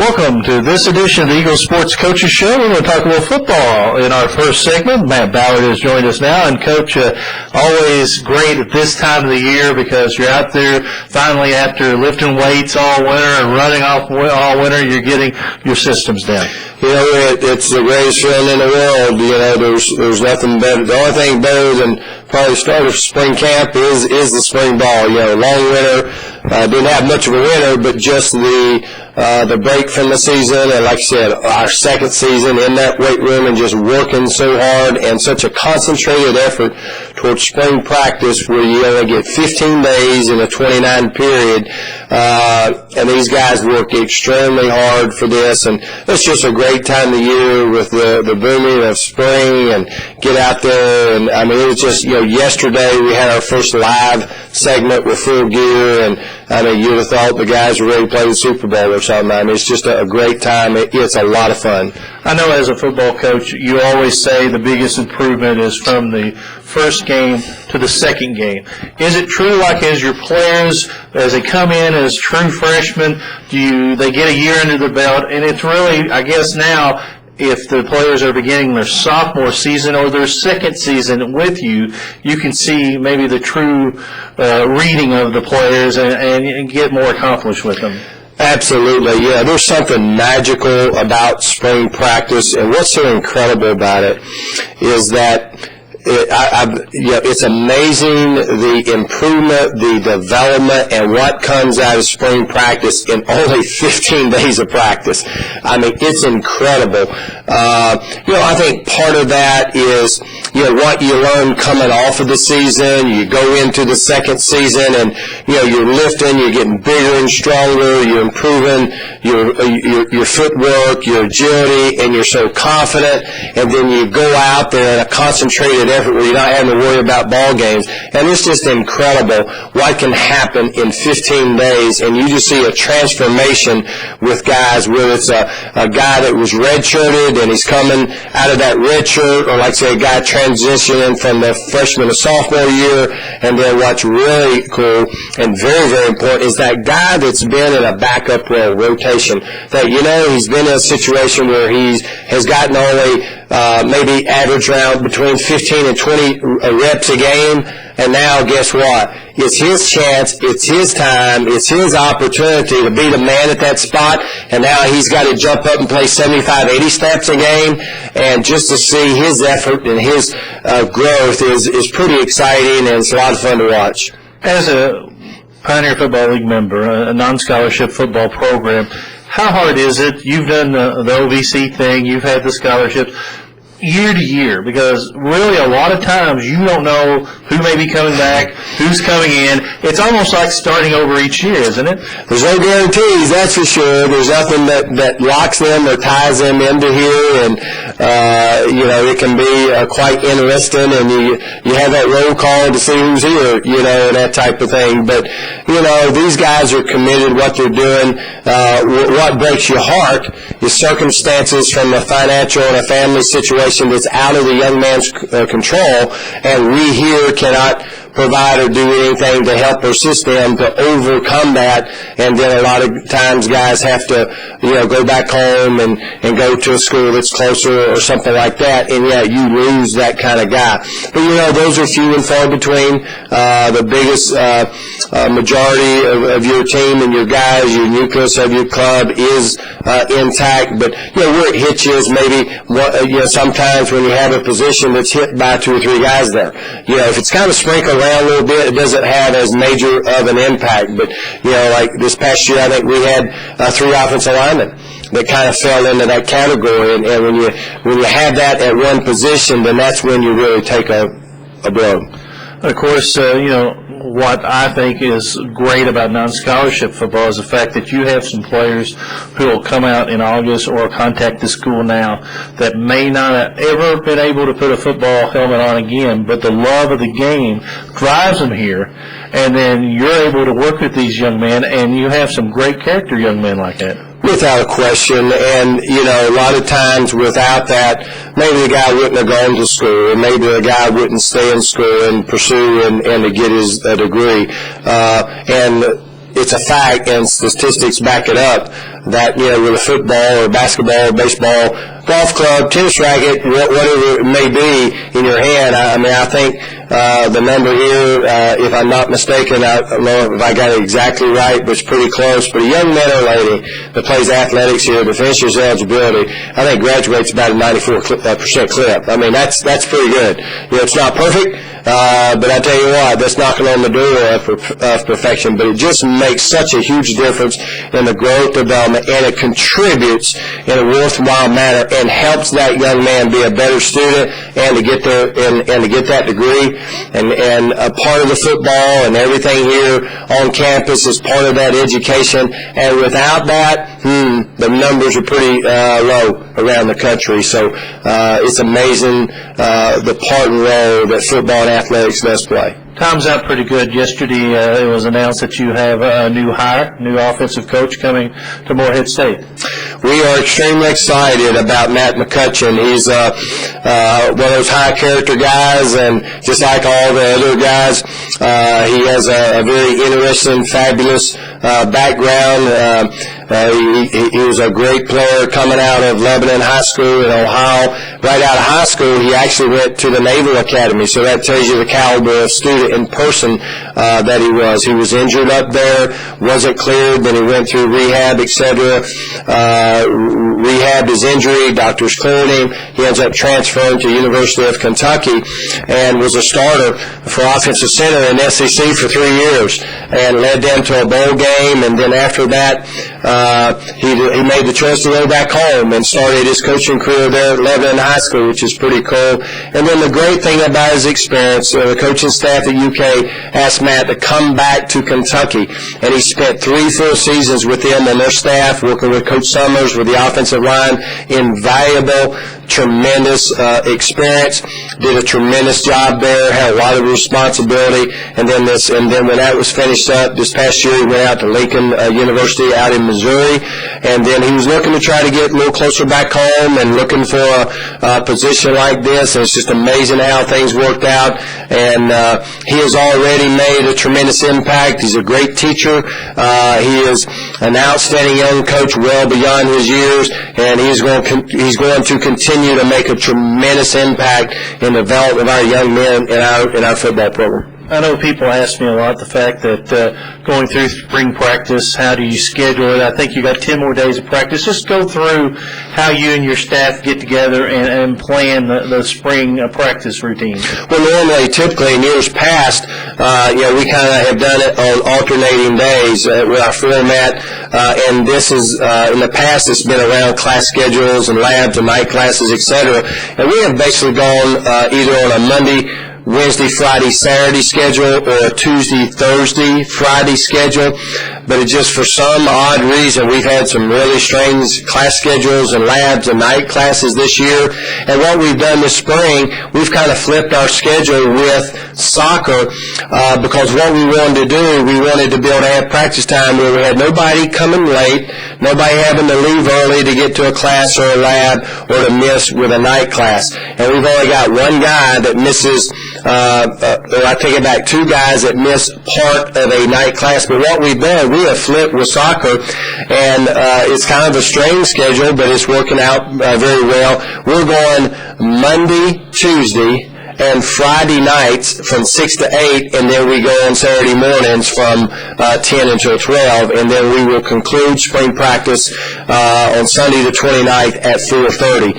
Welcome to this edition of the Eagle Sports Coaches Show. We're going to talk a little football in our first segment. Matt Ballard has joined us now. And, Coach, always great at this time of the year because you're out there finally after lifting weights all winter and running off all winter, you're getting your systems down. You know, it's the greatest feeling in the world. You know, there's nothing better. The only thing better than probably start of spring camp is the spring ball. You know, long winter. Didn't have much of a winter, but just the break from the season, and like I said, our second season in that weight room and just working so hard and such a concentrated effort towards spring practice where you only get 15 days in a 29 period, and these guys work extremely hard for this, and it's just a great time of year with the booming of spring and get out there, and I mean, it was just, you know, yesterday we had our first live segment with Full Gear, and I mean, you'd have thought the guys were ready to play the Super Bowl or something. I mean, it's just a great time. It's a lot of fun. I know as a football coach, you always say the biggest improvement is from the first game to the second game. Is it true, like as your players, as they come in as true freshmen, they get a year under the belt, and it's really, I guess now, if the players are beginning their sophomore season or their second season with you, you can see maybe the true reading of the players and get more accomplished with them. Absolutely, yeah. There's something magical about spring practice, and what's so incredible about it is that it's amazing the improvement, the development, and what comes out of spring practice in only 15 days of practice. I mean, it's incredible. I think part of that is, what you learn coming off of the season. You go into the second season, and, you're lifting, you're getting bigger and stronger, you're improving your footwork, your agility, and you're so confident, and then you go out there in a concentrated effort where you're not having to worry about ball games. And it's just incredible what can happen in 15 days, and you just see a transformation with guys, whether it's a guy that was redshirted and he's coming out of that red shirt, or like say a guy transitioning from the freshman to sophomore year. And then what's really cool and very, very important is that guy that's been in a backup role rotation, that he's been in a situation where he has gotten only maybe average around between 15 and 20 reps a game, and now guess what? It's his chance, it's his time, it's his opportunity to be the man at that spot, and now he's got to jump up and play 75, 80 snaps a game, and just to see his effort and his growth is pretty exciting, and it's a lot of fun to watch. As a Pioneer Football League member, a non-scholarship football program, how hard is it? You've done the OVC thing, you've had the scholarships year to year, because really a lot of times you don't know who may be coming back, who's coming in. It's almost like starting over each year, isn't it? There's no guarantees, that's for sure. There's nothing that locks them or ties them into here, and it can be quite interesting, and you have that roll call to see who's here, and that type of thing. But these guys are committed, what they're doing. What breaks your heart is circumstances from a financial and a family situation that's out of the young man's control, and we here cannot provide or do anything to help or assist them to overcome that. And then a lot of times guys have to, go back home and go to a school that's closer or something like that, and you lose that kind of guy. But those are few and far between. The biggest majority of your team and your guys, your nucleus of your club is intact. But where it hits you is maybe sometimes when you have a position that's hit by 2 or 3 guys there. If it's kind of sprinkled around a little bit, it doesn't have as major of an impact. But like this past year, I think we had 3 offensive linemen that kind of fell into that category, and when you have that at one position, then that's when you really take a blow. Of course, what I think is great about non-scholarship football is the fact that you have some players who will come out in August or contact the school now that may not have ever been able to put a football helmet on again, but the love of the game drives them here, and then you're able to work with these young men, and you have some great character young men like that. Without a question, and a lot of times without that, maybe the guy wouldn't have gone to school, or maybe the guy wouldn't stay in school and pursue and to get his degree. And it's a fact, and statistics back it up, that, with a football or basketball or baseball, golf club, tennis racket, whatever it may be in your hand, I think the number here, if I'm not mistaken, I don't know if I got it exactly right, but it's pretty close, but a young man or lady that plays athletics here that finishes eligibility, I think graduates about a 94% clip. That's pretty good. It's not perfect, but I tell you what, that's knocking on the door of perfection, but it just makes such a huge difference in the growth development, and it contributes in a worthwhile manner and helps that young man be a better student and to get there and to get that degree. And a part of the football and everything here on campus is part of that education, and without that, the numbers are pretty low around the country. So it's amazing the part and role that football and athletics does play. Time's out pretty good. Yesterday, it was announced that you have a new hire, new offensive coach coming to Morehead State. We are extremely excited about Matt McCutcheon. He's one of those high-character guys, and just like all the other guys, he has a very interesting, fabulous background. He was a great player coming out of Lebanon High School in Ohio. Right out of high school, he actually went to the Naval Academy, so that tells you the caliber of student in person that he was. He was injured up there, wasn't cleared, then he went through rehab, etc. Rehabbed his injury, doctors cleared him. He ends up transferring to University of Kentucky and was a starter for offensive center in SEC for 3 years and led them to a bowl game, and then after that, he made the choice to go back home and started his coaching career there at Lebanon High School, which is pretty cool. And then the great thing about his experience, the coaching staff at UK asked Matt to come back to Kentucky, and he spent 3 full seasons with them and their staff, working with Coach Summers with the offensive line. Invaluable, tremendous experience. Did a tremendous job there. Had a lot of responsibility. And then when that was finished up this past year, he went out to Lincoln University out in Missouri, and then he was looking to try to get a little closer back home and looking for a position like this. And it's just amazing how things worked out. And he has already made a tremendous impact. He's a great teacher. He is an outstanding young coach, well beyond his years, and he's going to continue to make a tremendous impact in the development of our young men in our football program. I know people ask me a lot the fact that going through spring practice, how do you schedule it? I think you got 10 more days of practice. Just go through how you and your staff get together and plan the spring practice routine. Well, normally, typically in years past, we kind of have done it on alternating days with our format, and this is in the past it's been around class schedules and labs and night classes, etc. And we have basically gone either on a Monday, Wednesday, Friday, Saturday schedule, or a Tuesday, Thursday, Friday schedule. But it just, for some odd reason, we've had some really strange class schedules and labs and night classes this year. And what we've done this spring, we've kind of flipped our schedule with soccer because what we wanted to do, we wanted to be able to have practice time where we had nobody coming late, nobody having to leave early to get to a class or a lab or to miss with a night class. And we've only got one guy that misses, or I take it back, 2 guys that miss part of a night class. But what we've done, we have flipped with soccer, and it's kind of a strange schedule, but it's working out very well. We're going Monday, Tuesday, and Friday nights from 6 to 8, and then we go on Saturday mornings from 10 until 12, and then we will conclude spring practice on Sunday the 29th at 4:30.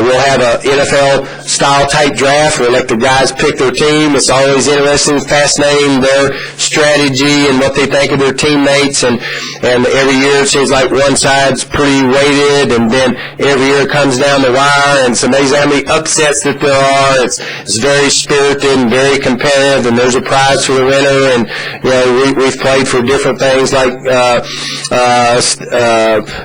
We'll have an NFL-style type draft. We'll let the guys pick their team. It's always interesting, fascinating, their strategy and what they think of their teammates, and every year it seems like one side's pretty weighted, and then every year it comes down the wire, and it's amazing how many upsets that there are. It's very spirited and very competitive, and there's a prize for the winner. And we've played for different things like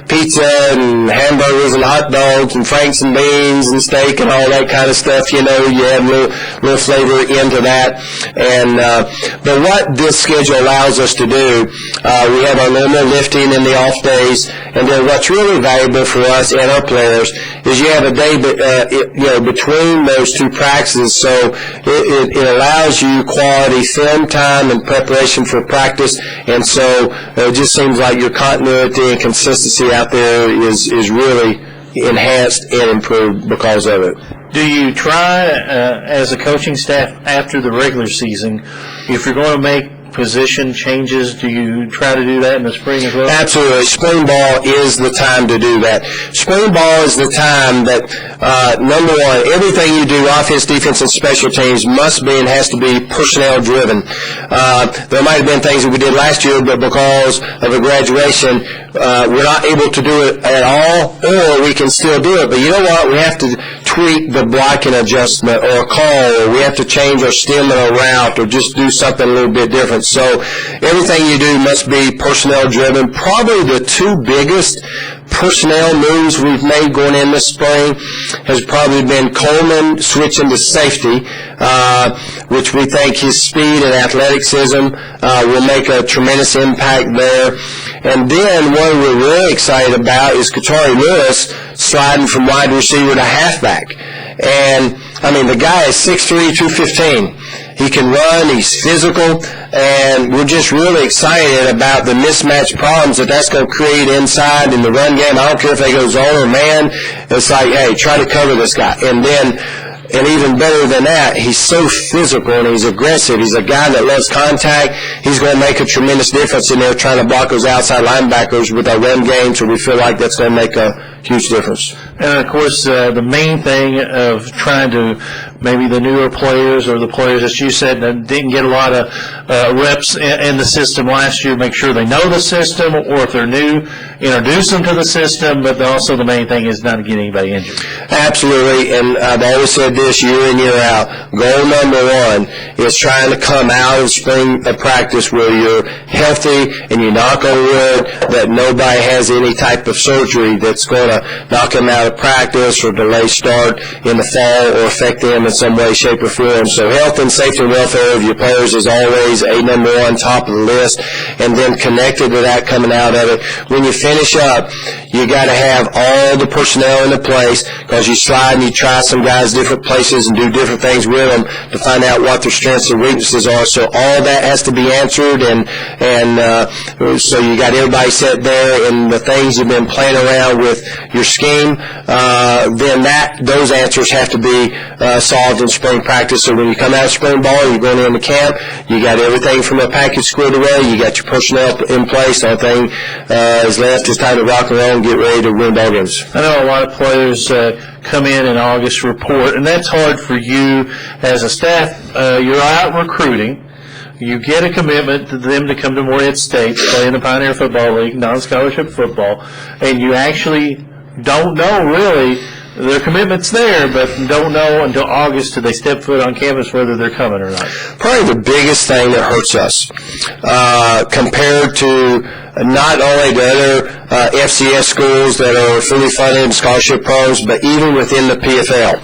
pizza and hamburgers and hot dogs and Franks and beans and steak and all that kind of stuff. You add a little flavor into that. And but what this schedule allows us to do, we have our normal lifting in the off days, and then what's really valuable for us and our players is you have a day between those 2 practices. so it allows you quality film time and preparation for practice, and so it just seems like your continuity and consistency out there is really enhanced and improved because of it. Do you try, as a coaching staff, after the regular season, if you're going to make position changes, do you try to do that in the spring as well? Absolutely. Spring ball is the time to do that. Spring ball is the time that, number one, everything you do, offense, defense, and special teams, must be and has to be personnel driven. There might have been things that we did last year, but because of a graduation, we're not able to do it at all, or we can still do it. But you know what? We have to tweak the blocking adjustment or a call, or we have to change our stem and our route, or just do something a little bit different. So everything you do must be personnel driven. Probably the two biggest personnel moves we've made going in this spring has probably been Coleman switching to safety, which we think his speed and athleticism will make a tremendous impact there. And then what we're really excited about is Katari Lewis sliding from wide receiver to halfback. And, I mean, the guy is 6'3", 215. He can run, he's physical, and we're just really excited about the mismatch problems that's going to create inside in the run game. I don't care if they go zone or man. It's like, hey, try to cover this guy. And then, and even better than that, he's so physical and he's aggressive. He's a guy that loves contact. He's going to make a tremendous difference in there trying to block those outside linebackers with our run game, so we feel like that's going to make a huge difference. And, of course, the main thing of trying to maybe the newer players or the players, as you said, that didn't get a lot of reps in the system last year, make sure they know the system, or if they're new, introduce them to the system, but also the main thing is not to get anybody injured. Absolutely, and I've always said this year in, year out, goal number one is trying to come out of spring practice where you're healthy and you knock on wood that nobody has any type of surgery that's going to knock them out of practice or delay start in the fall or affect them in some way, shape, or form. So health and safety and welfare of your players is always a number one, top of the list, and then connected to that coming out of it. When you finish up, you got to have all the personnel into place, because you slide and you try some guys different places and do different things with them to find out what their strengths and weaknesses are. So all that has to be answered, and so you got everybody set there, and the things you've been playing around with your scheme, then those answers have to be solved in spring practice. So when you come out of spring ball, you're going into camp, you got everything from a package squared away, you got your personnel in place, the only thing is left is time to rock and roll and get ready to win ball games. I know a lot of players come in August report, and that's hard for you as a staff. You're out recruiting. You get a commitment to them to come to Morehead State, play in the Pioneer Football League, non-scholarship football, and you actually don't know really their commitment's there, but don't know until August till they step foot on campus whether they're coming or not. Probably the biggest thing that hurts us compared to not only the other FCS schools that are fully funded and scholarship programs, but even within the PFL,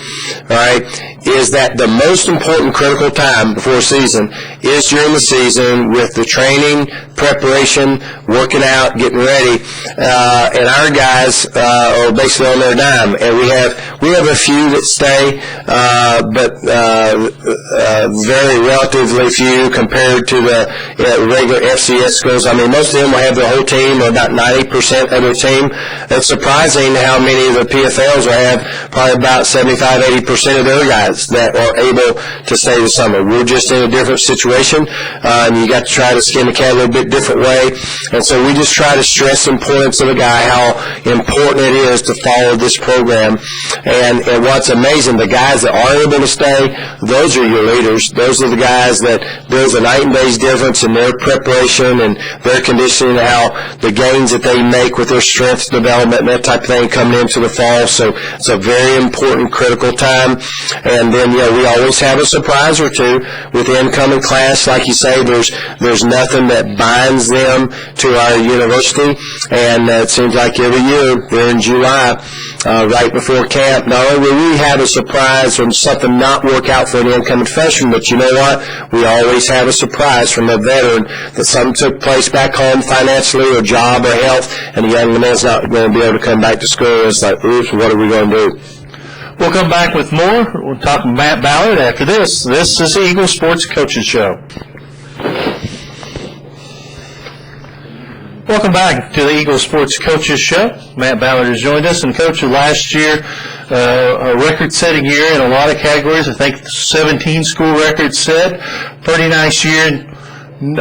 right, is that the most important critical time before season is during the season with the training, preparation, working out, getting ready, and our guys are basically on their dime. And we have a few that stay, but very relatively few compared to the regular FCS schools. I mean, most of them will have their whole team, or about 90% of their team. It's surprising how many of the PFLs will have probably about 75-80% of their guys that are able to stay the summer. We're just in a different situation, and you got to try to skin the cat a little bit different way. And so we just try to stress the importance of the guy, how important it is to follow this program. And what's amazing, the guys that are able to stay, those are your leaders. Those are the guys that there's a night and day's difference in their preparation and their conditioning, how the gains that they make with their strength development and that type of thing coming into the fall. So it's a very important, critical time. And then, we always have a surprise or two with the incoming class. Like you say, there's nothing that binds them to our university. And it seems like every year, we're in July, right before camp, not only will we have a surprise from something not work out for the incoming freshman, but you know what? We always have a surprise from a veteran that something took place back home financially or job or health, and the young man's not going to be able to come back to school. It's like, oops, what are we going to do? We'll come back with more. We'll talk Matt Ballard after this. This is the Eagle Sports Coaches Show. Welcome back to the Eagle Sports Coaches Show. Matt Ballard has joined us, and Coach, last year, a record-setting year in a lot of categories. I think 17 school records set. Pretty nice year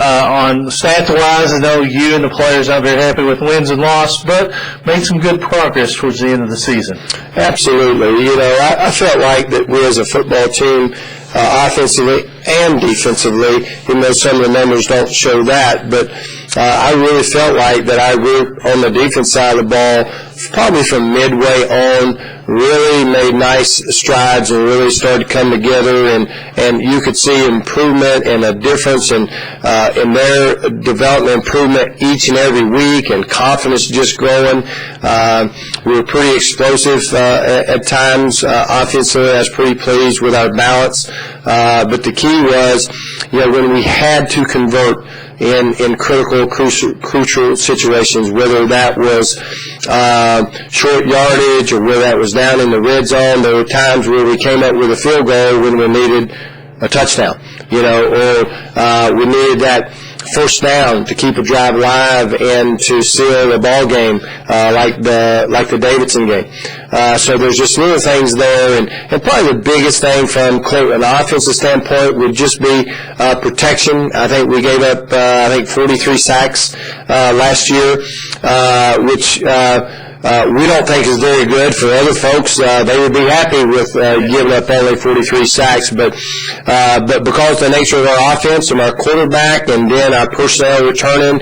on stat-wise. I know you and the players aren't very happy with wins and losses, but made some good progress towards the end of the season. Absolutely. I felt like that we as a football team, offensively and defensively, even though some of the numbers don't show that, but I really felt like that our group on the defense side of the ball, probably from midway on, really made nice strides and really started to come together, and you could see improvement and a difference in their development improvement each and every week, and confidence just growing. We were pretty explosive at times offensively. I was pretty pleased with our balance, but the key was, when we had to convert in critical, crucial situations, whether that was short yardage or whether that was down in the red zone. There were times where we came up with a field goal when we needed a touchdown, or we needed that first down to keep a drive alive and to seal the ball game, like the Davidson game. So there's just little things there, and probably the biggest thing from an offensive standpoint would just be protection. I think we gave up 43 sacks last year, which we don't think is very good. For other folks, they would be happy with giving up only 43 sacks, but because of the nature of our offense and our quarterback and then our personnel returning,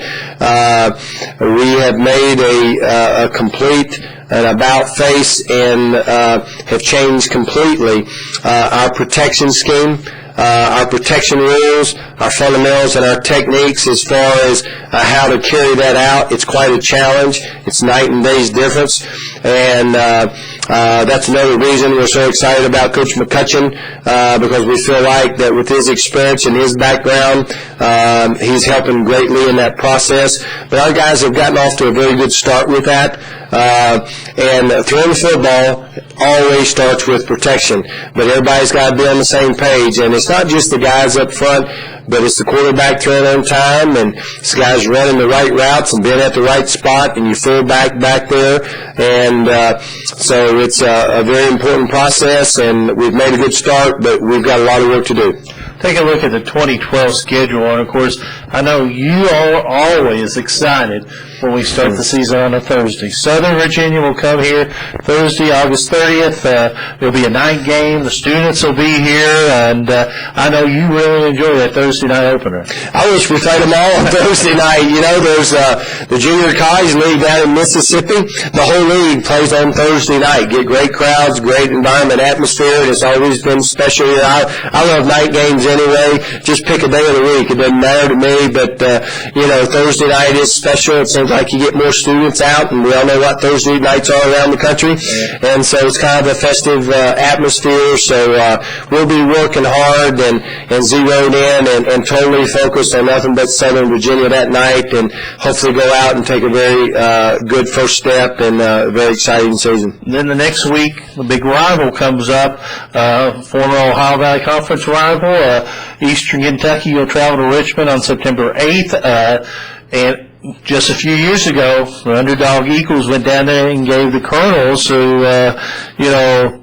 we have made a complete and about face and have changed completely our protection scheme, our protection rules, our fundamentals, and our techniques as far as how to carry that out. It's quite a challenge. It's night and day's difference, and that's another reason we're so excited about Coach McCutcheon, because we feel like that with his experience and his background, he's helping greatly in that process. But our guys have gotten off to a very good start with that. And throwing the football always starts with protection, but everybody's got to be on the same page, and it's not just the guys up front, but it's the quarterback throwing on time, and it's the guys running the right routes and being at the right spot, and you fullback back there, and so it's a very important process, and we've made a good start, but we've got a lot of work to do. Take a look at the 2012 schedule, and of course, I know you are always excited when we start the season on a Thursday. Southern Virginia will come here Thursday, August 30th. There'll be a night game. The students will be here, and I know you really enjoy that Thursday night opener. I wish we played them all on Thursday night. There's the junior college league down in Mississippi. The whole league plays on Thursday night. Get great crowds, great environment, atmosphere, and it's always been special. I love night games anyway. Just pick a day of the week. It doesn't matter to me, but Thursday night is special. It seems like you get more students out, and we all know what Thursday nights are around the country, and so it's kind of a festive atmosphere. So we'll be working hard and zeroed in and totally focused on nothing but Southern Virginia that night, and hopefully go out and take a very good first step in a very exciting season. And then the next week, the big rival comes up, former Ohio Valley Conference rival, Eastern Kentucky. Will travel to Richmond on September 8th, and just a few years ago, the underdog Eagles went down there and gave the Colonels, who,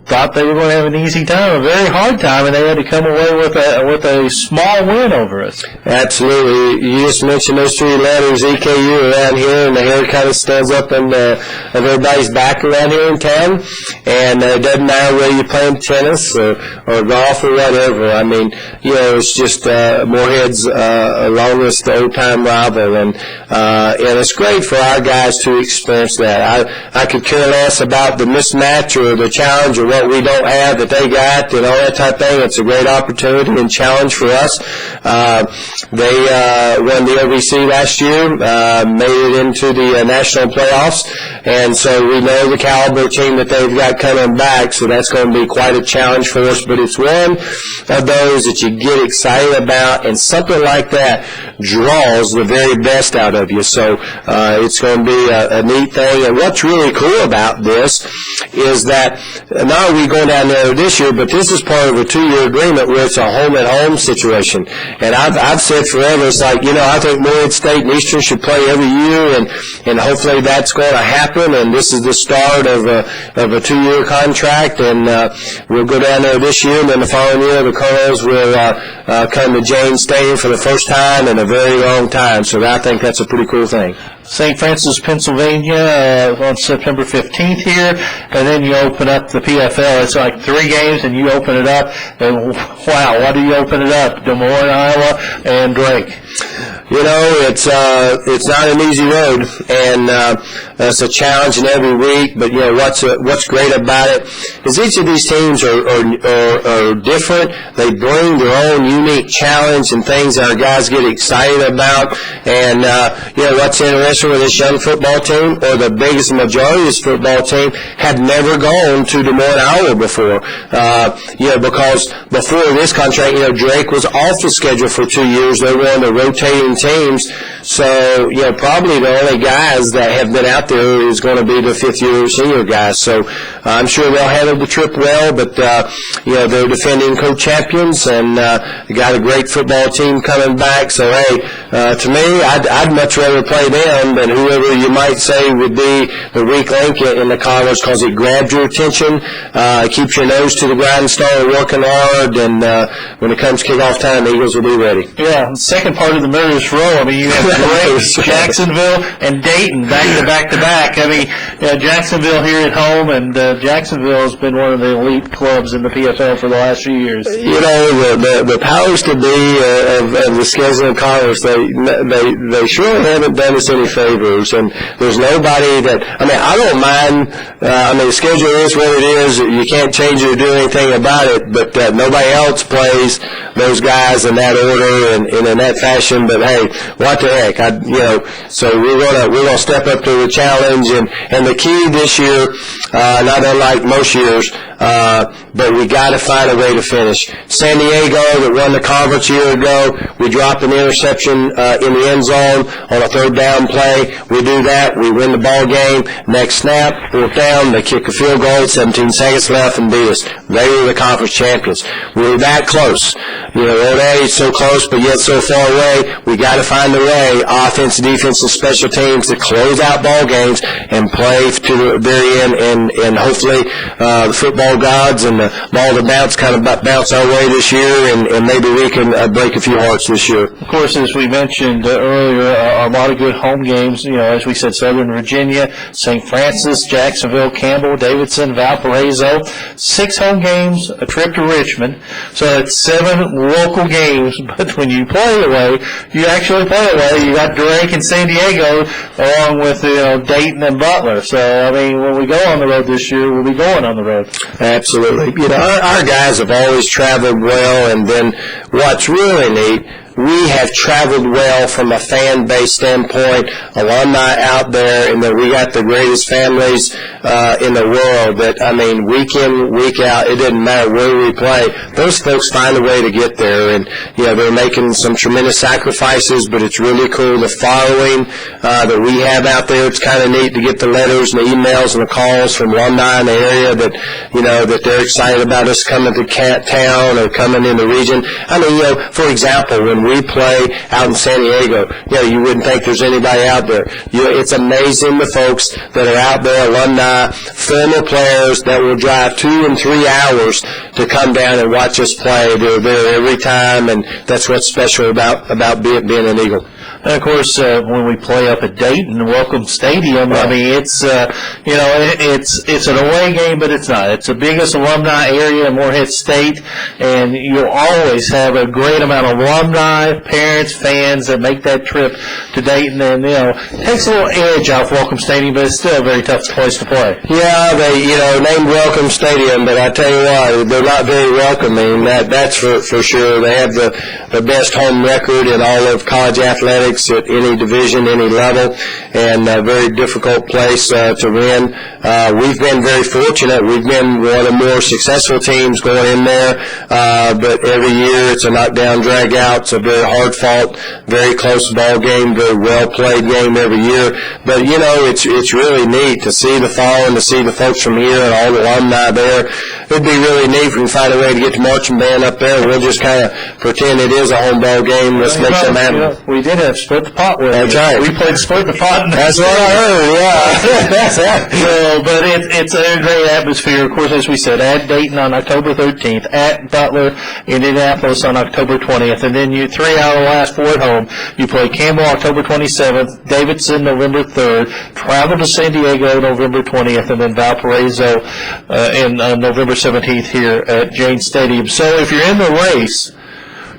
thought they were going to have an easy time, a very hard time, and they had to come away with a small win over us. Absolutely. You just mentioned those three letters, EKU, around here, and the hair kind of stands up on everybody's back around here in town. And it doesn't matter whether you're playing tennis or golf or whatever. I mean, it's just Moorhead's longest old-time rival, and it's great for our guys to experience that. I could care less about the mismatch or the challenge or what we don't have that they got and all that type of thing. It's a great opportunity and challenge for us. They won the OVC last year, made it into the national playoffs, and so we know the caliber team that they've got coming back, so that's going to be quite a challenge for us. But it's one of those that you get excited about, and something like that draws the very best out of you. you. So it's going to be a neat thing. And what's really cool about this is that not only are we going down there this year, but this is part of a 2-year agreement where it's a home-at-home situation. And I've said forever, it's like, I think Morehead State and Eastern should play every year, and hopefully that's going to happen. And this is the start of a 2-year contract, and we'll go down there this year, and then the following year the Colonels will come to James Stadium for the first time in a very long time. So I think that's a pretty cool thing. St. Francis, Pennsylvania on September 15th here, and then you open up the PFL. It's like 3 games, and you open it up, and wow, what do you open it up? Des Moines, Iowa, and Drake. It's not an easy road, and it's a challenge in every week. But what's great about it is each of these teams are different. They bring their own unique challenge and things that our guys get excited about. And what's interesting with this young football team, or the biggest majority of this football team, had never gone to Des Moines, Iowa before. Because before this contract, Drake was off the schedule for 2 years. They were on the rotating teams. So, probably the only guys that have been out there is going to be the 5th-year senior guys. So I'm sure they'll handle the trip well, but, they're defending co-champions, and got a great football team coming back. So, hey, to me, I'd much rather play them than whoever you might say would be the weak link in the conference, because it grabs your attention, keeps your nose to the grindstone, working hard, and when it comes kickoff time, the Eagles will be ready. Yeah, the second part of the murderous row, you have Drake, Jacksonville, and Dayton back to back. Jacksonville here at home, and Jacksonville has been one of the elite clubs in the PFL for the last few years. The powers to be of the scheduling conference, they sure haven't done us any favors, and there's nobody that, I don't mind, the schedule is what it is, you can't change it or do anything about it, but nobody else plays those guys in that order and in that fashion. But hey, what the heck? So we're gonna step up to the challenge, and the key this year, not unlike most years, but we got to find a way to finish. San Diego, that won the conference a year ago, we dropped an interception in the end zone on a 3rd down play. We do that, we win the ball game. Next snap, 4th down, they kick a field goal, 17 seconds left, and beat us. They were the conference champions. We were that close. Old age, so close, but yet so far away. We got to find a way, offense, defense, and special teams, to close out ball games and play to the very end, and hopefully the football gods and the ball to bounce kind of bounce our way this year, and maybe we can break a few hearts this year. Of course, as we mentioned earlier, a lot of good home games. As we said, Southern Virginia, St. Francis, Jacksonville, Campbell, Davidson, Valparaiso. 6 home games, a trip to Richmond. So it's 7 local games, but when you play away, you actually play away. You got Drake and San Diego, along with Dayton and Butler. So when we go on the road this year, we'll be going on the road. Absolutely. Our guys have always traveled well, and then what's really neat, we have traveled well from a fan base standpoint, alumni out there, and that we got the greatest families in the world that, week in, week out, it doesn't matter where we play. Those folks find a way to get there, and, they're making some tremendous sacrifices, but it's really cool. The following that we have out there, it's kind of neat to get the letters and the emails and the calls from alumni in the area that, that they're excited about us coming to town or coming in the region. For example, when we play out in San Diego, you wouldn't think there's anybody out there. It's amazing the folks that are out there, alumni, former players that will drive 2 and 3 hours to come down and watch us play. They're there every time, and that's what's special about being an Eagle. And of course, when we play up at Dayton, Welcome Stadium, it's it's an away game, but it's not. It's the biggest alumni area in Morehead State, and you'll always have a great amount of alumni, parents, fans that make that trip to Dayton, and it takes a little edge off Welcome Stadium, but it's still a very tough place to play. Yeah, they named Welcome Stadium, but I tell you what, they're not very welcoming. That's for sure. They have the best home record in all of college athletics. athletics at any division, any level, and a very difficult place to win. We've been very fortunate. We've been one of the more successful teams going in there, but every year it's a knockdown, drag out. It's a very hard-fought, very close ball game, very well-played game every year. But, you know, it's really neat to see the fall and to see the folks from here and all the alumni there. It'd be really neat if we can find a way to get the marching band up there. We'll just kind of pretend it is a home ball game. Let's make some happen. We did have split the pot with That's you. right. We played split the pot. That's what I heard, yeah. So, but it's a great atmosphere. Of course, as we said, at Dayton on October 13th, at Butler, Indianapolis on October 20th, and then you 3 out of the last 4 at home. You play Campbell October 27th, Davidson November 3rd, travel to San Diego November 20th, and then Valparaiso in November 17th here at Jane Stadium. So if you're in the race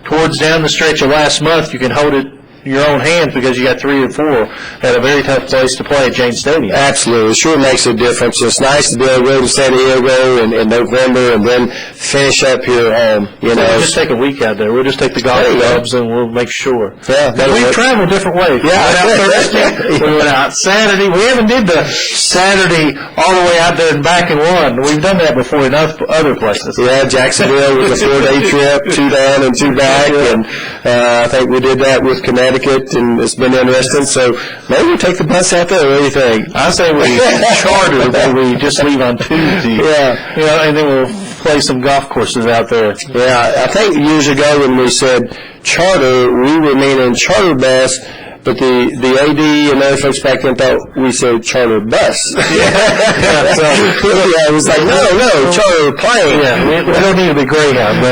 towards down the stretch of last month, you can hold it in your own hands because you got 3 or 4 at a very tough place to play at Jane Stadium. Absolutely. It sure makes a difference. It's nice to be able to go to San Diego in November and then finish up here at home. You know, We'll just take a week out there. We'll just take the golf clubs and we'll make sure. Yeah, But we travel different ways. We went out Thursday. We went out Saturday. We haven't did the Saturday all the way out there and back and won. We've done that before in other places. Yeah, Jacksonville with a 4-day trip, 2 down and 2 back, and I think we did that with Connecticut, and it's been interesting. So maybe we'll take the bus out there. What do you think? I say we charter, but we just leave on Tuesday. Yeah. You know, and then we'll play some golf courses out there. Yeah, I think years ago when we said charter, we were meaning charter bus, but the AD and other folks back then thought we said charter bus. So, it was like, no, charter plane. Yeah, we don't need to be Greyhound,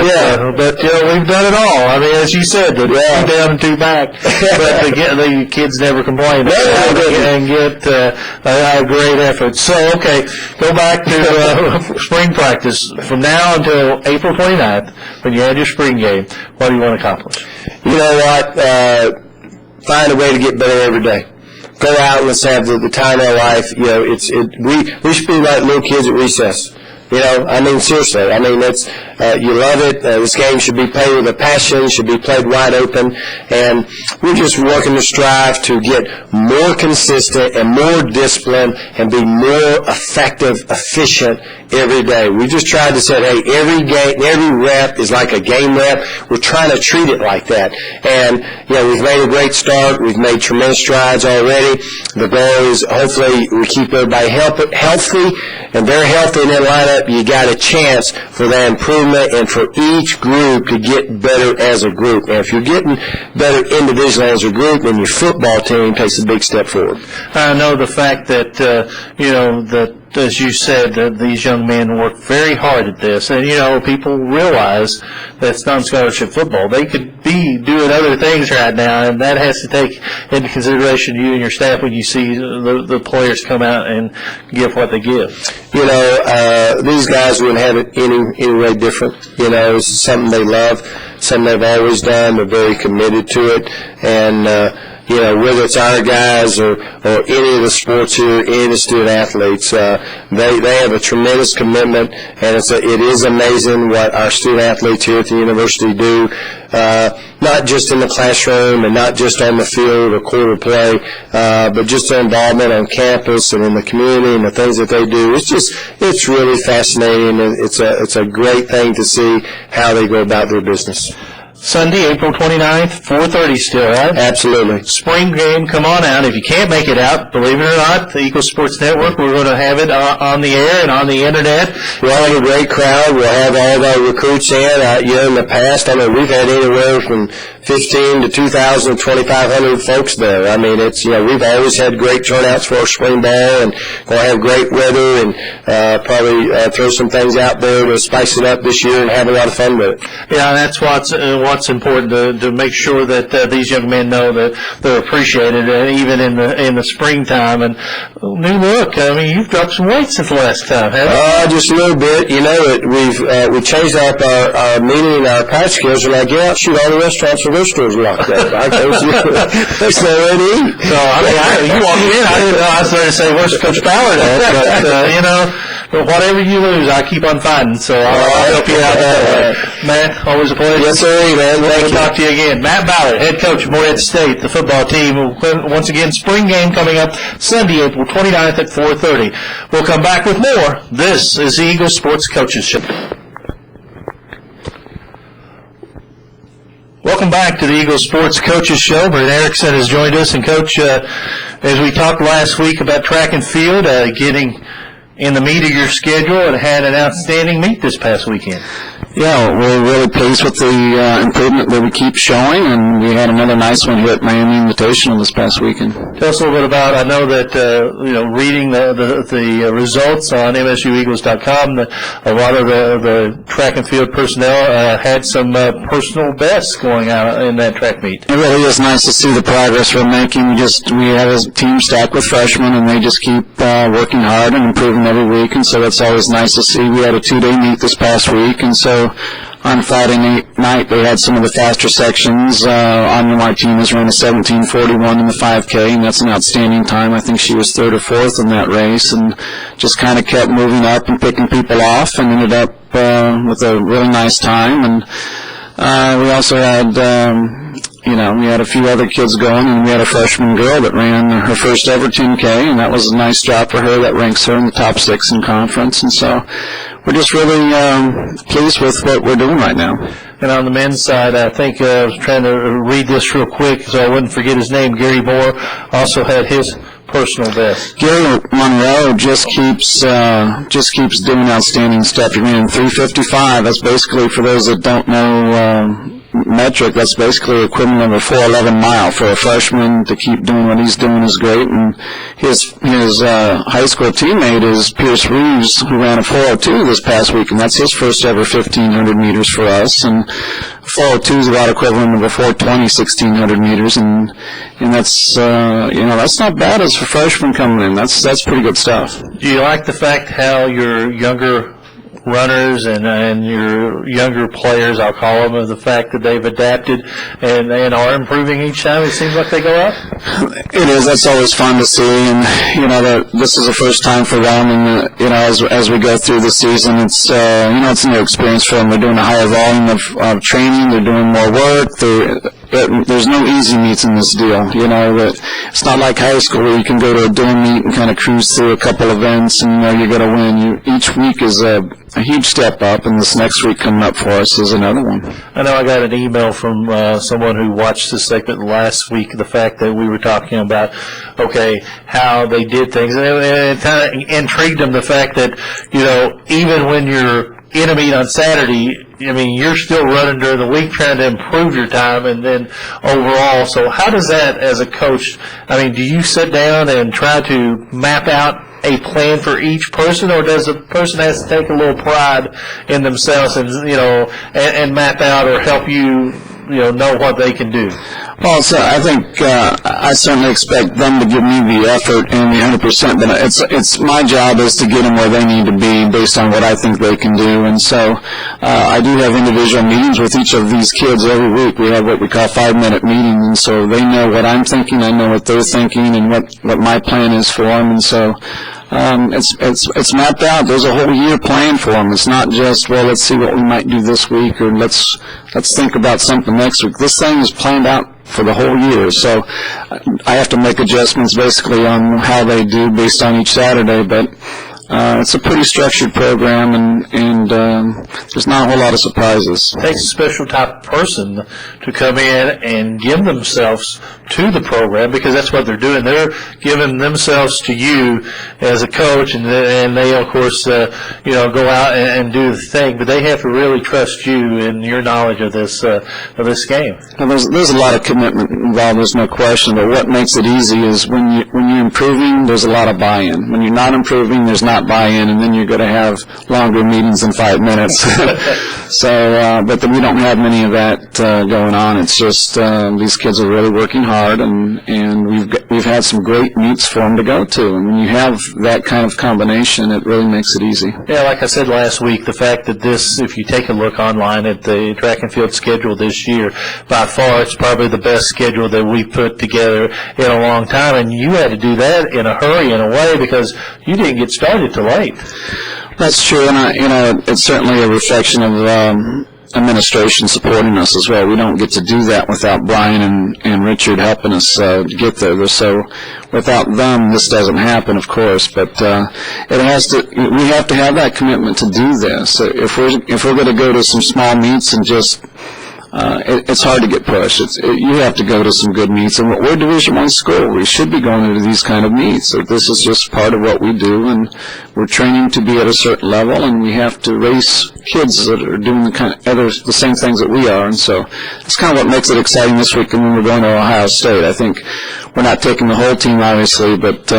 but you know, we've done it all. I mean, as you said, the 2 down and 2 back, but the kids never complain and get a great effort. So, okay, go back to spring practice. From now until April 29th, when you had your spring game, what do you want to accomplish? You know what? Find a way to get better every day. Go out and let's have the time of our life. You know, we should be like little kids at recess. You know, I mean, seriously. I mean, that's you love it. This game should be played with a passion, should be played wide open, and we're just working to strive to get more consistent and more disciplined and be more effective, efficient every day. We just tried to say, hey, every game, every rep is like a game rep. We're trying to treat it like that. And, you know, we've made a great start. We've made tremendous strides already. The goal is hopefully we keep everybody healthy, and they're healthy in that lineup. You got a chance for that improvement and for each group to get better as a group. And if you're getting better individually as a group, then your football team takes a big step forward. I know the fact that, you know, that as you said, these young men work very hard at this. And, you know, people realize that it's non-scholarship football. They could be doing other things right now, and that has to take into consideration you and your staff when you see the players come out and give what they give. You know, these guys wouldn't have it any way different. You know, it's something they love, something they've always done. They're very committed to it. And, you know, whether it's our guys or any of the sports here, any of the student athletes, they have a tremendous commitment, and it is amazing what our student athletes here at the university do, not just in the classroom and not just on the field or court of play, but just their involvement on campus and in the community and the things that they do. It's really fascinating, and it's a great thing to see how they go about their business. Sunday, April 29th, 4:30 still, right? Absolutely. Spring game, come on out. If you can't make it out, believe it or not, the Eagle Sports Network, we're going to have it on the air and on the Internet. We'll have a great crowd. We'll have all of our recruits in. You know, in the past, I mean, we've had anywhere from 15 to 2,000, 2,500 folks there. I mean, it's, you know, we've always had great turnouts for our spring ball, and going to have great weather, and probably throw some things out there to spice it up this year and have a lot of fun with it. Yeah, that's what's important to make sure that these young men know that they're appreciated, even in the springtime. And new look. I mean, you've dropped some weight since the last time, haven't you? Just a little bit. You know, we changed up our meeting and our patch skills. We're like, yeah, shoot, all the restaurants and restaurants locked up. There's nowhere to eat. So, I mean, you walked in, I started to say, where's Coach Ballard at? But, you know, But whatever you lose, I keep on fighting, so I'll help you out that way. Matt, always a pleasure. Yes, sir, man. We'll talk to you again. Matt Ballard, head coach of Morehead State, the football team. Once again, spring game coming up Sunday, April 29th at 4:30. We'll come back with more. This is the Eagles Sports Coaches Show. Welcome back to the Eagles Sports Coaches Show. Brent Erickson has joined us. And, Coach, as we talked last week about track and field, getting in the meat of your schedule, and had an outstanding meet this past weekend. Yeah, we're really pleased with the improvement that we keep showing, and we had another nice one here at Miami Invitational this past weekend. Tell us a little bit about, I know that, reading the results on MSUEagles.com, a lot of the track and field personnel had some personal bests going out in that track meet. It really is nice to see the progress we're making. We have a team stacked with freshmen, and they just keep working hard and improving every week, and so that's always nice to see. We had a 2-day meet this past week, and so on Friday night, they had some of the faster sections. Anya Martinez ran a 17:41 in the 5K, and that's an outstanding time. I think she was 3rd or 4th in that race, and just kind of kept moving up and picking people off, and ended up with a really nice time. And we also had, we had a few other kids going, and we had a freshman girl that ran her first ever 10K, and that was a nice job for her. That ranks her in the top 6 in conference, and so we're just really pleased with what we're doing right now. And on the men's side, I think I was trying to read this real quick so I wouldn't forget his name. Gary Moore also had his personal best. Gary Monroe just keeps doing outstanding stuff. He ran 3:55. That's basically, for those that don't know metric, that's basically equivalent of a 4:11 mile. For a freshman to keep doing what he's doing is great. And his high school teammate is Pierce Reeves, who ran a 4:02 this past week, and that's his first ever 1,500 meters for us. And 4:02 is about equivalent of a 4:20 1,600 meters, and that's that's not bad as a freshman coming in. That's pretty good stuff. Do you like the fact how your younger runners and your younger players, I'll call them, the fact that they've adapted and are improving each time? It seems like they go up. It is. That's always fun to see, and that this is the first time for them. And as we go through the season, it's it's a new experience for them. They're doing a higher volume of training. They're doing more work. There's no easy meets in this deal. It's not like high school where you can go to a dual meet and kind of cruise through a couple events and you're going to win. Each week is a huge step up, and this next week coming up for us is another one. I know I got an email from someone who watched this segment last week, the fact that we were talking about, how they did things. And it kind of intrigued them, the fact that, even when you're in a meet on Saturday, you're still running during the week trying to improve your time and then overall. So how does that, as a coach, do you sit down and try to map out a plan for each person, or does a person has to take a little pride in themselves and, and map out or help you, know what they can do? Well, so I think I certainly expect them to give me the effort and the 100%, but it's my job is to get them where they need to be based on what I think they can do. And so I do have individual meetings with each of these kids every week. We have what we call 5-minute meetings, and so they know what I'm thinking, I know what they're thinking, and what my plan is for them. And so it's mapped out. There's a whole year plan for them. It's not just, let's see what we might do this week, or let's think about something next week. This thing is planned out for the whole year. So I have to make adjustments basically on how they do based on each Saturday, but it's a pretty structured program, and there's not a whole lot of surprises. It takes a special type of person to come in and give themselves to the program, because that's what they're doing. They're giving themselves to you as a coach, and they, of course, go out and do the thing, but they have to really trust you and your knowledge of this game. Well, there's a lot of commitment involved, there's no question, but what makes it easy is when you're improving, there's a lot of buy-in. When you're not improving, there's not buy-in, and then you're going to have longer meetings than 5 minutes. So, but we don't have many of that going on. It's just these kids are really working hard, and we've had some great meets for them to go to. And when you have that kind of combination, it really makes it easy. Yeah, like I said last week, the fact that this, if you take a look online at the track and field schedule this year, by far it's probably the best schedule that we put together in a long time. And you had to do that in a hurry, in a way, because you didn't get started till late. That's true, and it's certainly a reflection of administration supporting us as well. We don't get to do that without Brian and Richard helping us get there. So without them, this doesn't happen, of course. But we have to have that commitment to do this. If we're going to go to some small meets and just it's hard to get pushed. You have to go to some good meets, and we're a Division I school. We should be going to these kind of meets. So this is just part of what we do, and we're training to be at a certain level, and we have to raise kids that are doing the same things that we are. And so it's kind of what makes it exciting this week when we're going to Ohio State. I think we're not taking the whole team, obviously, but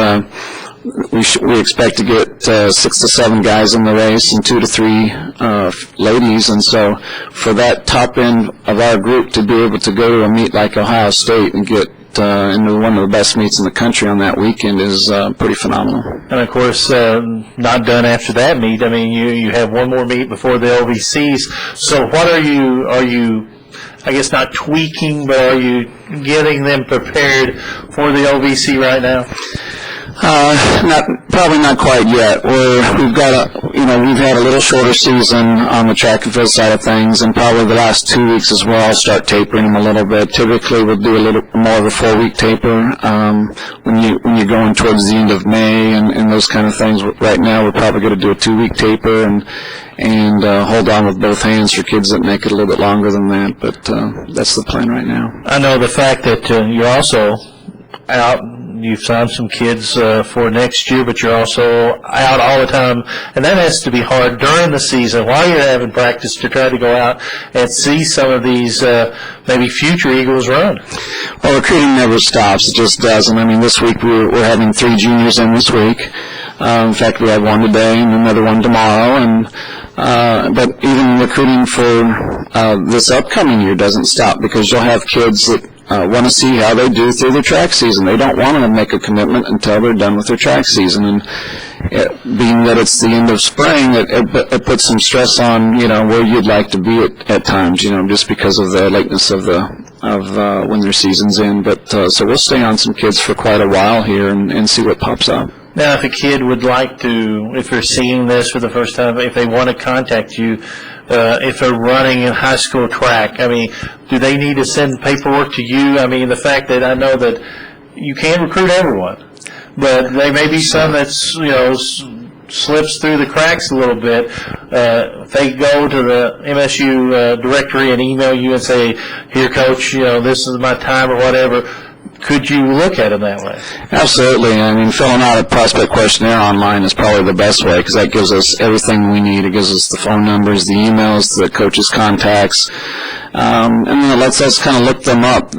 we expect to get 6 to 7 guys in the race and 2 to 3 ladies, and so for that top end of our group to be able to go to a meet like Ohio State and get into one of the best meets in the country on that weekend is pretty phenomenal. And of course, not done after that meet. I mean, you have one more meet before the LVCs. So what are you? I guess not tweaking, but are you getting them prepared for the LVC right now? Probably not quite yet. We've had a little shorter season on the track and field side of things, and probably the last 2 weeks as well, I'll start tapering them a little bit. Typically, we'll do a little more of a 4-week taper when you're going towards the end of May and those kind of things. Right now, we're probably going to do a 2-week taper and hold on with both hands for kids that make it a little bit longer than that. But that's the plan right now. I know the fact that you're also out. You've signed some kids for next year, but you're also out all the time, and that has to be hard during the season while you're having practice to try to go out and see some of these maybe future Eagles run. Well, recruiting never stops. It just doesn't. I mean, this week we're having 3 juniors in this week. In fact, we have one today and another one tomorrow, but even recruiting for this upcoming year doesn't stop, because you'll have kids that want to see how they do through their track season. They don't want to make a commitment until they're done with their track season. And being that it's the end of spring, it puts some stress on, where you'd like to be at times, just because of the lateness of when their season's in. But so we'll stay on some kids for quite a while here and see what pops up. Now, if a kid would like to, if they're seeing this for the first time, if they want to contact you, if they're running in high school track, I mean, do they need to send paperwork to you? I mean, the fact that I know that you can recruit everyone, but there may be some that's, slips through the cracks a little bit. If they go to the MSU directory and email you and say, here, Coach, this is my time or whatever, could you look at them that way? Absolutely. I mean, filling out a prospect questionnaire online is probably the best way, because that gives us everything we need. It gives us the phone numbers, the emails, the coaches' contacts, and then it lets us kind of look them up.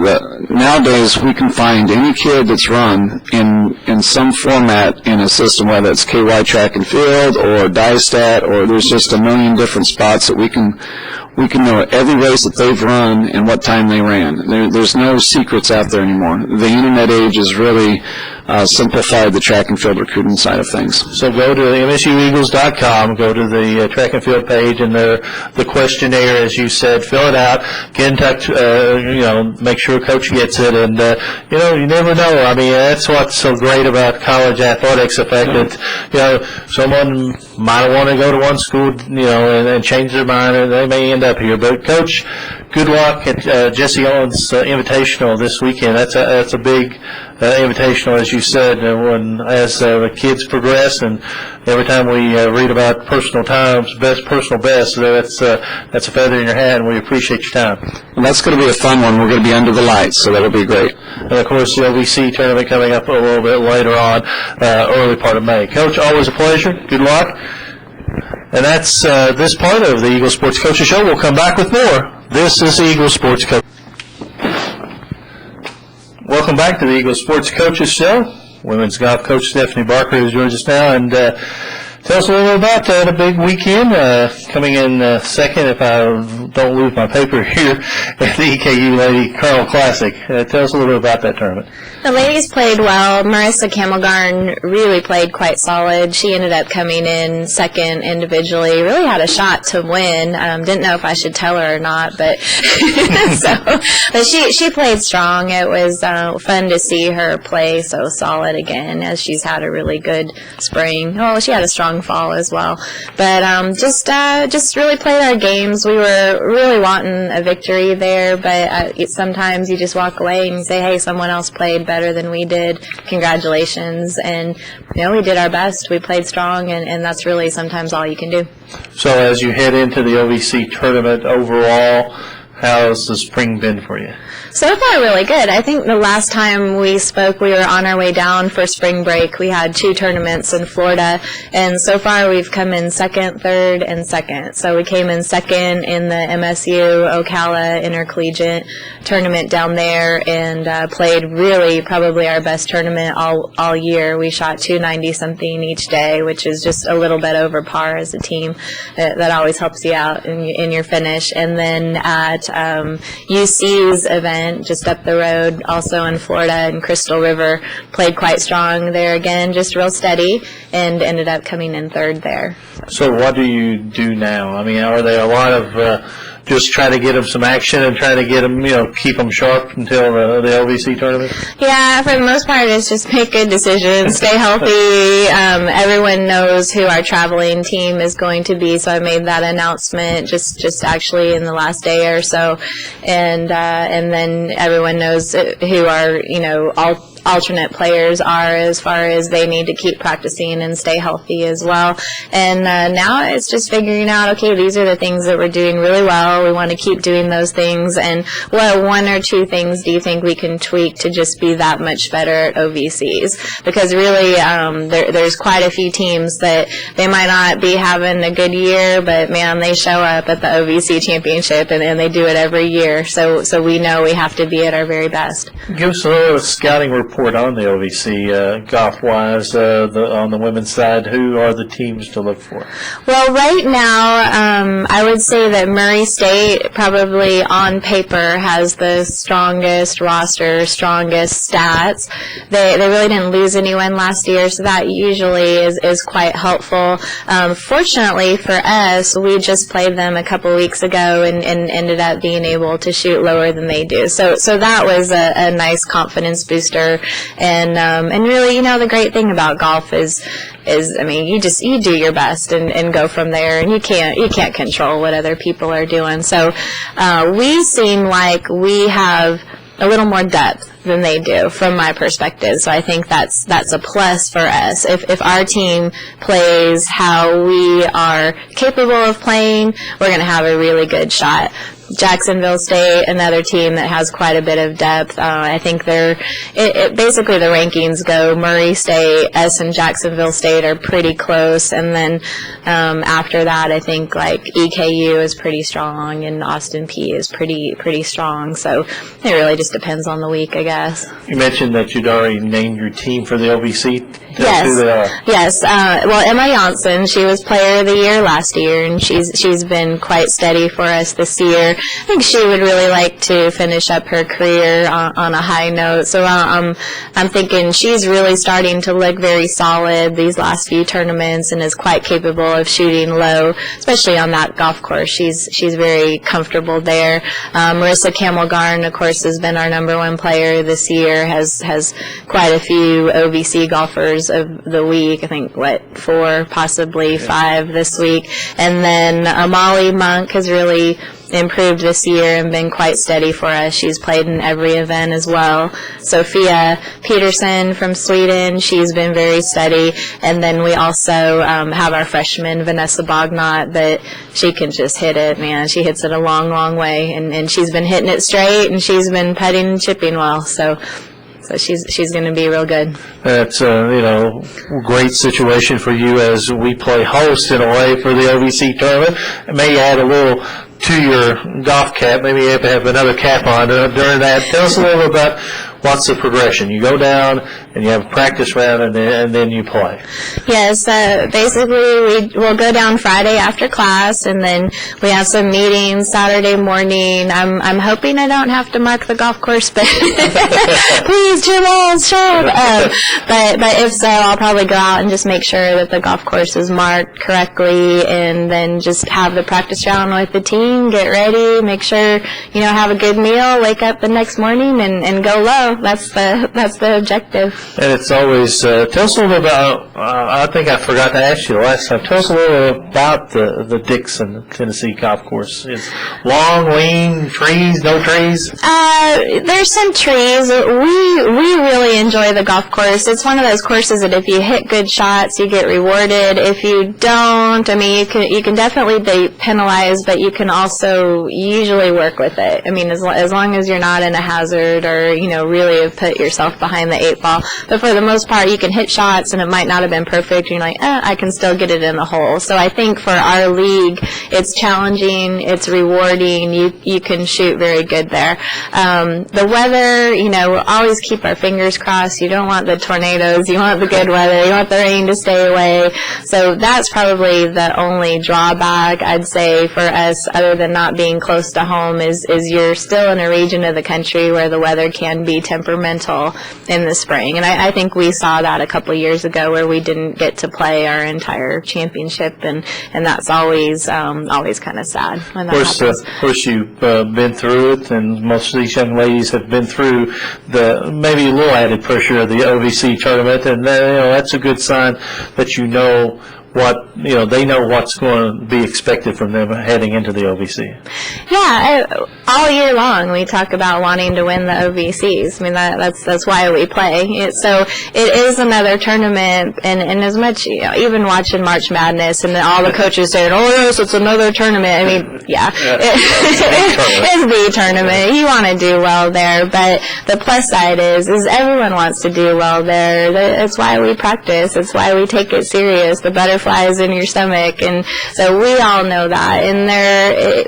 Nowadays, we can find any kid that's run in some format in a system, whether it's KY Track and Field or Diestat, or there's just a million different spots that we can know every race that they've run and what time they ran. There's no secrets out there anymore. The internet age has really simplified the track and field recruiting side of things. So go to MSUEagles.com, go to the track and field page, and the questionnaire, as you said, fill it out, get in touch, make sure Coach gets it, and, you never know. I mean, that's what's so great about college athletics, the fact that, someone might want to go to one school, and change their mind, and they may end up here. But, Coach, good luck at Jesse Owens Invitational this weekend. That's a big invitational, as you said, as the kids progress, and every time we read about personal times, personal best, that's a feather in your hat, and we appreciate your time. And that's going to be a fun one. We're going to be under the lights, so that'll be great. And, of course, the LVC tournament coming up a little bit later on, early part of May. Coach, always a pleasure. Good luck. And that's this part of the Eagle Sports Coaches Show. We'll come back with more. This is the Eagle Sports Coaches. Welcome back to the Eagle Sports Coaches Show. Women's golf coach Stephanie Barker is joins us now, and tell us a little bit about the big weekend coming in second, if I don't lose my paper here, at the EKU Lady Colonel Classic. Tell us a little bit about that tournament. The ladies played well. Marissa Camelgarn really played quite solid. She ended up coming in second individually. Really had a shot to win. Didn't know if I should tell her or not, but but she played strong. It was fun to see her play so solid again, as she's had a really good spring. Oh, she had a strong fall as well. But just really played our games. We were really wanting a victory there, but sometimes you just walk away and you say, hey, someone else played better than we did. Congratulations. And, we did our best. We played strong, and that's really sometimes all you can do. So as you head into the OVC tournament overall, how's the spring been for you? So far, really good. I think the last time we spoke, we were on our way down for spring break. We had 2 tournaments in Florida, and so far we've come in second, third, and second. So we came in second in the MSU Ocala Intercollegiate tournament down there, and played really probably our best tournament all year. We shot 290-something each day, which is just a little bit over par as a team. That always helps you out in your finish. And then at UC's event, just up the road, also in Florida, in Crystal River, played quite strong there again, just real steady, and ended up coming in third there. So what do you do now? I mean, are there a lot of just try to get them some action and try to get them, keep them sharp until the LVC tournament? Yeah, for the most part, it's just make good decisions, stay healthy. Everyone knows who our traveling team is going to be, so I made that announcement just actually in the last day or so, and then everyone knows who our alternate players are, as far as they need to keep practicing and stay healthy as well. And now it's just figuring out, okay, these are the things that we're doing really well. We want to keep doing those things. And what 1 or 2 things do you think we can tweak to just be that much better at OVCs? Because really, there's quite a few teams that they might not be having a good year, but man, they show up at the OVC championship, and they do it every year. So we know we have to be at our very best. Give us a little scouting report on the OVC golf-wise on the women's side. Who are the teams to look for? Well, right now, I would say that Murray State probably on paper has the strongest roster, strongest stats. They really didn't lose anyone last year, so that usually is quite helpful. Fortunately for us, we just played them a couple weeks ago and ended up being able to shoot lower than they do. So that was a nice confidence booster. And really, the great thing about golf is I mean, you do your best and go from there, and you can't control what other people are doing. So we seem like we have a little more depth than they do, from my perspective. So I think that's a plus for us. If our team plays how we are capable of playing, we're going to have a really good shot. Jacksonville State, another team that has quite a bit of depth. I think basically the rankings go Murray State, us and Jacksonville State are pretty close, and then after that I think like EKU is pretty strong and Austin P is pretty strong. So it really just depends on the week, I guess. You mentioned that you'd already named your team for the OVC. Yes. Who they are. Yes. Well, Emma Janssen, she was Player of the Year last year, and she's been quite steady for us this year. I think she would really like to finish up her career on a high note. So I'm thinking she's really starting to look very solid these last few tournaments, and is quite capable of shooting low, especially on that golf course. She's very comfortable there. Marissa Camelgarn, of course, has been our #1 player this year. Has quite a few OVC golfers of the week. I think 4, possibly 5 this week. And then Amali Monk has really improved this year and been quite steady for us. She's played in every event as well. Sophia Peterson from Sweden, she's been very steady. And then we also have our freshman, Vanessa Bognot, that she can just hit it, man. She hits it a long, long way. And she's been hitting it straight, and she's been putting and chipping well. So she's going to be real good. That's great situation for you as we play host in a way for the OVC tournament. It may add a little to your golf cap. Maybe you have to have another cap on during that. Tell us a little bit about what's the progression. You go down, and you have a practice round, and then you play. Yes, basically we'll go down Friday after class, and then we have some meetings Saturday morning. I'm hoping I don't have to mark the golf course, but please, Jamal, stop. But if so, I'll probably go out and just make sure that the golf course is marked correctly, and then just have the practice round with the team, get ready, make sure, have a good meal, wake up the next morning, and go low. That's the objective. And it's always, tell us a little bit about, I think I forgot to ask you last time, tell us a little about the Dixon, Tennessee golf course. It's long, lean, trees, no trees? There's some trees. We really enjoy the golf course. It's one of those courses that if you hit good shots, you get rewarded. If you don't, you can definitely be penalized, but you can also usually work with it. As long as you're not in a hazard or, really have put yourself behind the 8 ball. But for the most part, you can hit shots and it might not have been perfect. You're like, I can still get it in the hole. So I think for our league, it's challenging, it's rewarding. You can shoot very good there. The weather, we'll always keep our fingers crossed. You don't want the tornadoes. You want the good weather. You want the rain to stay away. So that's probably the only drawback, I'd say, for us, other than not being close to home, is you're still in a region of the country where the weather can be temperamental in the spring. And I think we saw that a couple years ago where we didn't get to play our entire championship, and that's always kind of sad when that happens. Of course, you've been through it, and most of these young ladies have been through the maybe a little added pressure of the OVC tournament, and that's a good sign that they know what's going to be expected from them heading into the OVC. Yeah, all year long we talk about wanting to win the OVCs. That's why we play. So it is another tournament, and as much, even watching March Madness and all the coaches saying, "Oh yes, it's another tournament." It's the tournament. You want to do well there, but the plus side is everyone wants to do well there. It's why we practice. It's why we take it serious. The butterflies in your stomach, and so we all know that. And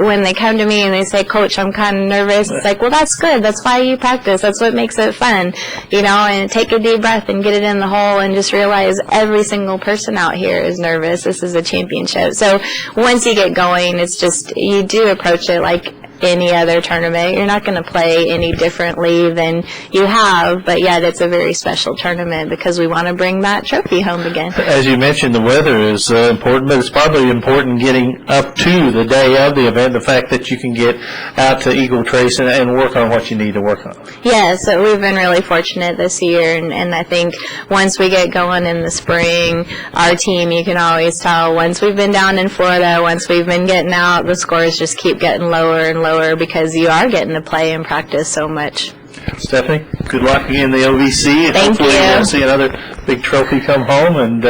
when they come to me and they say, "Coach, I'm kind of nervous," it's like, well, that's good. That's why you practice. That's what makes it fun, and take a deep breath and get it in the hole, and just realize every single person out here is nervous. This is a championship. So once you get going, it's just, you do approach it like any other tournament. You're not going to play any differently than you have, but yet it's a very special tournament because we want to bring that trophy home again. As you mentioned, the weather is important, but it's probably important getting up to the day of the event, the fact that you can get out to Eagle Trace and work on what you need to work on. Yes, so we've been really fortunate this year, and I think once we get going in the spring, our team, you can always tell, once we've been down in Florida, once we've been getting out, the scores just keep getting lower and lower because you are getting to play and practice so much. Stephanie, good luck in the OVC. Thank you. We'll see another big trophy come home, and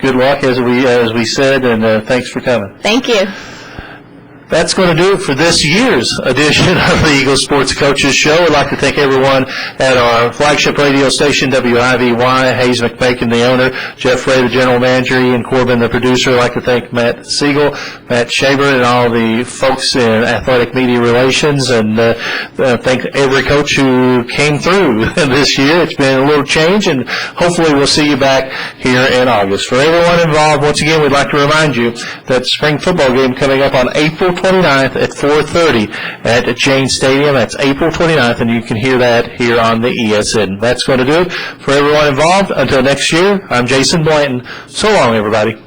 good luck, as we said, and thanks for coming. Thank you. That's going to do it for this year's edition of the Eagle Sports Coaches Show. I'd like to thank everyone at our flagship radio station, WIVY, Hayes McMakin, the owner, Jeff Ray, the general manager, Ian Corbin, the producer. I'd like to thank Matt Siegel, Matt Shaver, and all the folks in athletic media relations, and thank every coach who came through this year. It's been a little change, and hopefully we'll see you back here in August. For everyone involved, once again, we'd like to remind you that spring football game coming up on April 29th at 4:30 at Jane Stadium. That's April 29th, and you can hear that here on the ESN. That's going to do it for everyone involved. Until next year, I'm Jason Blanton. So long, everybody.